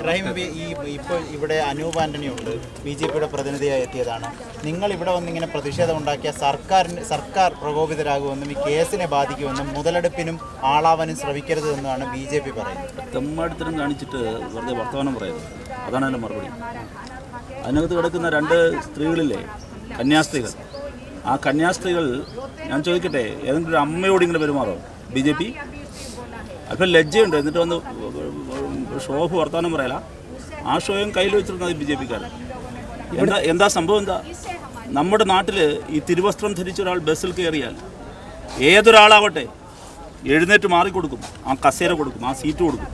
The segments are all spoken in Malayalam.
റഹീം, ഇപ്പോൾ ഇവിടെ അനൂപ് ആന്റണി ഉണ്ട്, BJPയുടെ പ്രതിനിധിയായി എത്തിയതാണ്. നിങ്ങൾ ഇവിടെ വന്നിങ്ങനെ പ്രതിഷേധം ഉണ്ടാക്കിയ സർക്കാർ പ്രകോപിതരാകുമെന്നും ഈ കേസിനെ ബാധിക്കുമെന്നും മുതലെടുപ്പിനും ആളാവാനും ശ്രമിക്കരുതെന്നാണ് BJP പറയുന്നത്. തെമ്മാടിത്തരം കാണിച്ചിട്ട് വെറുതെ വർത്തമാനം പറയുന്നത്, അതാണ് എൻ്റെ മറുപടി. അതിനകത്ത് കിടക്കുന്ന 2 സ്ത്രീകളില്ലേ, കന്യാസ്ത്രീകൾ. ആ കന്യാസ്ത്രീകൾ, ഞാൻ ചോദിക്കട്ടെ, ഏതെങ്കിലും ഒരു അമ്മയോട് ഇങ്ങനെ പെരുമാറോ BJP? അല്പം ലജ്ജയുണ്ട്. എന്നിട്ട് വന്ന് ഷോഫ് വർത്തമാനം പറയല. ആ ഷോയും കയ്യിൽ വെച്ചിരുന്നത് BJPക്കാരൻ. എന്താ സംഭവം? എന്താ നമ്മുടെ നാട്ടിൽ ഈ തിരുവസ്ത്രം ധരിച്ച ഒരാൾ ബസ്സിൽ കയറിയാൽ ഏതൊരാളാവട്ടെ എഴുന്നേറ്റ് മാറിക്കൊടുക്കും, ആ കസേര കൊടുക്കും, ആ സീറ്റ് കൊടുക്കും,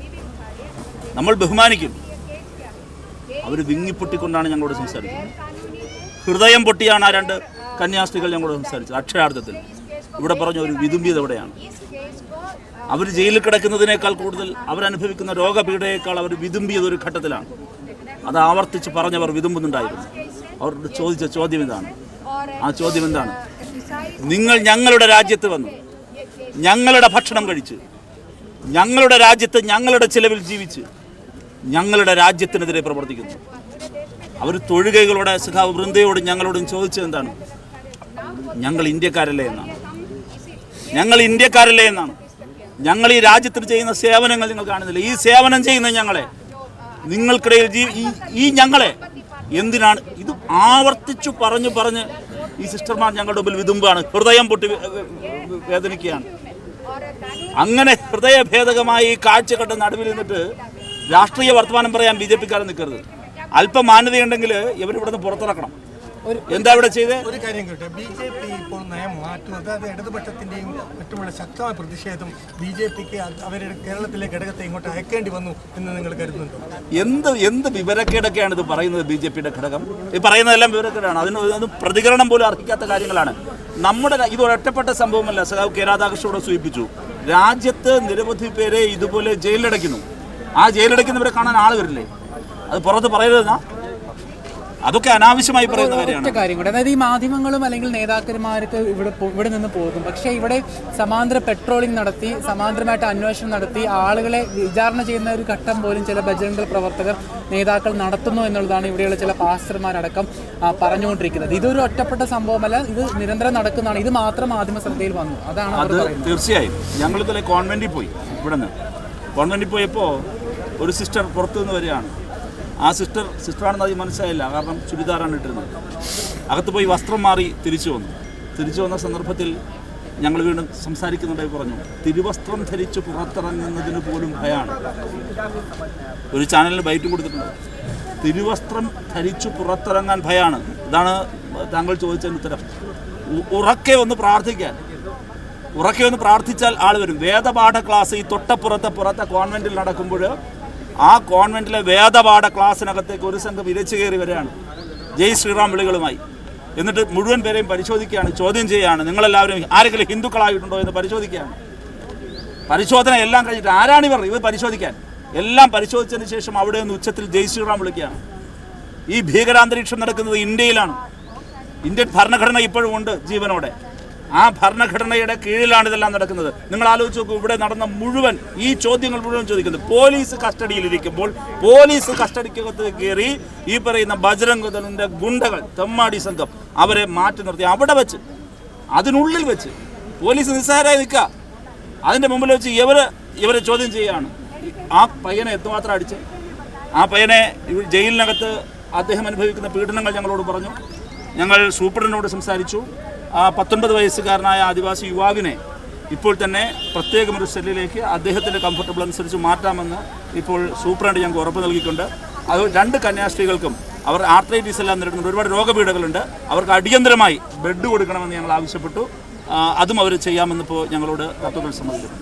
നമ്മൾ ബഹുമാനിക്കും. അവർ വിങ്ങിപ്പൊട്ടിക്കൊണ്ടാണ് ഞങ്ങളോട് സംസാരിക്കുന്നത്. ഹൃദയം പൊട്ടിയാണ് ആ 2 കന്യാസ്ത്രീകൾ ഞങ്ങളോട് സംസാരിച്ചത്. അക്ഷരാർത്ഥത്തിൽ ഇവിടെ പറഞ്ഞ ഒരു വിതുമ്പിയത് എവിടെയാണ്? അവർ ജയിലിൽ കിടക്കുന്നതിനേക്കാൾ കൂടുതൽ അവരനുഭവിക്കുന്ന രോഗപീഠയേക്കാൾ അവർ വിതുമ്പിയത് ഒരു ഘട്ടത്തിലാണ്. അത് ആവർത്തിച്ച് പറഞ്ഞവർ വിതുമ്പുന്നുണ്ടായിരുന്നു. അവരോട് ചോദിച്ച ചോദ്യം ഇതാണ്. ആ ചോദ്യം എന്താണ്? നിങ്ങൾ ഞങ്ങളുടെ രാജ്യത്ത് വന്നു, ഞങ്ങളുടെ ഭക്ഷണം കഴിച്ച്, ഞങ്ങളുടെ രാജ്യത്ത് ഞങ്ങളുടെ ചിലവിൽ ജീവിച്ച്, ഞങ്ങളുടെ രാജ്യത്തിനെതിരെ പ്രവർത്തിക്കുന്നു. അവർ തൊഴുകൈകളോടെ സഖാവ് വൃന്ദയോടും ഞങ്ങളോടും ചോദിച്ചത് എന്താണ്? ഞങ്ങൾ ഇന്ത്യക്കാരല്ലേ എന്നാണ്. ഞങ്ങൾ ഇന്ത്യക്കാരല്ലേ എന്നാണ്. ഞങ്ങൾ ഈ രാജ്യത്തിന് ചെയ്യുന്ന സേവനങ്ങൾ നിങ്ങൾ കാണുന്നില്ല. ഈ സേവനം ചെയ്യുന്ന ഞങ്ങളെ, നിങ്ങൾക്കിടയിൽ ഈ ഞങ്ങളെ എന്തിനാണ്? ഇത് ആവർത്തിച്ചു പറഞ്ഞ് ഈ സിസ്റ്റർമാർ ഞങ്ങളുടെ മുമ്പിൽ വിതുമ്പാണ്. ഹൃദയം പൊട്ടി വേദനിക്കുകയാണ്. അങ്ങനെ ഹൃദയഭേദകമായി ഈ കാഴ്ച കണ്ട നടുവിൽ നിന്നിട്ട് രാഷ്ട്രീയ വർത്തമാനം പറയാൻ BJPക്കാരൻ നിൽക്കരുത്. അല്പം മാന്യതയുണ്ടെങ്കിൽ ഇവരിവിടുന്ന് പുറത്തിറക്കണം. എന്താ ഇവിടെ ചെയ്തേ? ഒരു കാര്യം കേട്ടെ, BJP ഇപ്പോൾ നയം മാറ്റുന്നത്, അത് ഇടതുപക്ഷത്തിന്റെയും മറ്റുമുള്ള ശക്തമായ പ്രതിഷേധം BJPക്ക് അവരുടെ കേരളത്തിലെ ഘടകത്തെ ഇങ്ങോട്ട് അയക്കേണ്ടി വന്നു എന്ന് നിങ്ങൾ കരുതുന്നുണ്ടോ? എന്ത് വിവരക്കേടൊക്കെയാണ് ഇത് പറയുന്നത്? BJPയുടെ ഘടകം ഈ പറയുന്നതെല്ലാം വിവരക്കേടാണ്. അത് പ്രതികരണം പോലും അർഹിക്കാത്ത കാര്യങ്ങളാണ്. നമ്മുടെ ഇത് ഒറ്റപ്പെട്ട സംഭവമല്ല. സഖാവ് കെ രാധാകൃഷ്ണനോട് സൂചിപ്പിച്ചു, രാജ്യത്ത് നിരവധി പേരെ ഇതുപോലെ ജയിലിലടയ്ക്കുന്നു. ആ ജയിലടയ്ക്കുന്നവരെ കാണാൻ ആൾ വരില്ലേ? അത് പുറത്ത് പറയരുതെന്നാ? അതൊക്കെ അനാവശ്യമായി പറയുന്ന കാര്യം കൂടെ. അതായത് ഈ മാധ്യമങ്ങളും അല്ലെങ്കിൽ നേതാക്കന്മാർക്ക് ഇവിടെ നിന്ന് പോകും, പക്ഷേ ഇവിടെ സമാന്തര പെട്രോളിംഗ് നടത്തി, സമാന്തരമായിട്ട് അന്വേഷണം നടത്തി ആളുകളെ വിചാരണ ചെയ്യുന്ന ഒരു ഘട്ടം പോലും ചില ബജറംഗ് പ്രവർത്തകർ, നേതാക്കൾ നടത്തുന്നു എന്നുള്ളതാണ് ഇവിടെയുള്ള ചില പാസ്റ്റർമാരടക്കം പറഞ്ഞുകൊണ്ടിരിക്കുന്നത്. ഇതൊരു ഒറ്റപ്പെട്ട സംഭവമല്ല, ഇത് നിരന്തരം നടക്കുന്നതാണ്. ഇത് മാത്രം മാധ്യമ ശ്രദ്ധയിൽ വന്നു, അതാണ് അത്. തീർച്ചയായും ഞങ്ങൾ ഇന്നലെ കോൺവെന്റിൽ പോയി. ഇവിടെ നിന്ന് കോൺവെന്റിൽ പോയപ്പോൾ ഒരു സിസ്റ്റർ പുറത്തു നിന്ന് വരികയാണ്. ആ സിസ്റ്ററാണെന്ന് അത് മനസ്സിലായില്ല, കാരണം ചുരിദാറാണ് ഇട്ടിരുന്നത്. അകത്ത് പോയി വസ്ത്രം മാറി തിരിച്ചു വന്ന സന്ദർഭത്തിൽ ഞങ്ങൾ വീണ്ടും സംസാരിക്കുന്നുണ്ടായി പറഞ്ഞു, തിരുവസ്ത്രം ധരിച്ച് പുറത്തിറങ്ങുന്നതിന് പോലും ഭയമാണ്. ഒരു ചാനലിന് ബൈറ്റും കൊടുത്തിട്ടുണ്ട്. തിരുവസ്ത്രം ധരിച്ചു പുറത്തിറങ്ങാൻ ഭയമാണ്. ഇതാണ് താങ്കൾ ചോദിച്ചതിന് ഉത്തരം. ഉറക്കെ ഒന്ന് പ്രാർത്ഥിച്ചാൽ ആൾ വരും. വേദപാഠ ക്ലാസ് ഈ തൊട്ടപ്പുറത്തെ കോൺവെന്റിൽ നടക്കുമ്പോൾ ആ കോൺവെന്റിലെ വേദപാഠ ക്ലാസ്സിനകത്തേക്ക് ഒരു സംഘം ഇരച്ചു കയറി വരികയാണ് ജയ് ശ്രീറാം വിളികളുമായി. എന്നിട്ട് മുഴുവൻ പേരെയും പരിശോധിക്കുകയാണ്, ചോദ്യം ചെയ്യുകയാണ്. നിങ്ങളെല്ലാവരും ആരെങ്കിലും ഹിന്ദുക്കളായിട്ടുണ്ടോ എന്ന് പരിശോധിക്കുകയാണ്. പരിശോധന എല്ലാം കഴിഞ്ഞിട്ട് ആരാണിവർ പരിശോധിക്കാൻ? എല്ലാം പരിശോധിച്ചതിന് ശേഷം അവിടെ നിന്ന് ഉച്ചത്തിൽ ജയ് ശ്രീറാം വിളിക്കുകയാണ്. ഈ ഭീകരാന്തരീക്ഷം നടക്കുന്നത് ഇന്ത്യയിലാണ്. ഇന്ത്യൻ ഭരണഘടന ഇപ്പോഴും ഉണ്ട് ജീവനോടെ. ആ ഭരണഘടനയുടെ കീഴിലാണ് ഇതെല്ലാം നടക്കുന്നത്. നിങ്ങൾ ആലോചിച്ച് നോക്കൂ, ഇവിടെ നടന്ന മുഴുവൻ ഈ ചോദ്യങ്ങൾ മുഴുവൻ ചോദിക്കുന്നത് പോലീസ് കസ്റ്റഡിയിലിരിക്കുമ്പോൾ പോലീസ് കസ്റ്റഡിക്കകത്ത് കയറി ഈ പറയുന്ന ബജറംഗ് ദളിന്റെ ഗുണ്ടകൾ, തെമ്മാടി സംഘം അവരെ മാറ്റി നിർത്തി അവിടെ വെച്ച്, അതിനുള്ളിൽ വെച്ച് പോലീസ് നിസ്സാരമായി നിൽക്കുക. അതിൻ്റെ മുമ്പിൽ വെച്ച് ഇവരെ ചോദ്യം ചെയ്യുകയാണ്. ആ പയ്യനെ എത്രമാത്രം അടിച്ച്, ആ പയ്യനെ ജയിലിനകത്ത് അദ്ദേഹം അനുഭവിക്കുന്ന പീഡനങ്ങൾ ഞങ്ങളോട് പറഞ്ഞു. ഞങ്ങൾ സൂപ്രണ്ടിനോട് സംസാരിച്ചു. ആ 19 വയസ്സുകാരനായ ആദിവാസി യുവാവിനെ ഇപ്പോൾ തന്നെ പ്രത്യേകം ഒരു സെല്ലിലേക്ക് അദ്ദേഹത്തിൻ്റെ കംഫർട്ടബിൾ അനുസരിച്ച് മാറ്റാമെന്ന് ഇപ്പോൾ സൂപ്രണ്ട് ഞങ്ങൾക്ക് ഉറപ്പ് നൽകിയിട്ടുണ്ട്. അത് 2 കന്യാസ്ത്രീകൾക്കും അവർ ആർത്രൈറ്റിസ് എല്ലാം നേരിടുന്നുണ്ട്, ഒരുപാട് രോഗപീഠകളുണ്ട്. അവർക്ക് അടിയന്തരമായി ബെഡ് കൊടുക്കണമെന്ന് ഞങ്ങൾ ആവശ്യപ്പെട്ടു. അതും അവർ ചെയ്യാമെന്നിപ്പോൾ ഞങ്ങളോട് തത്വങ്ങൾ സമ്മതിക്കുന്നു.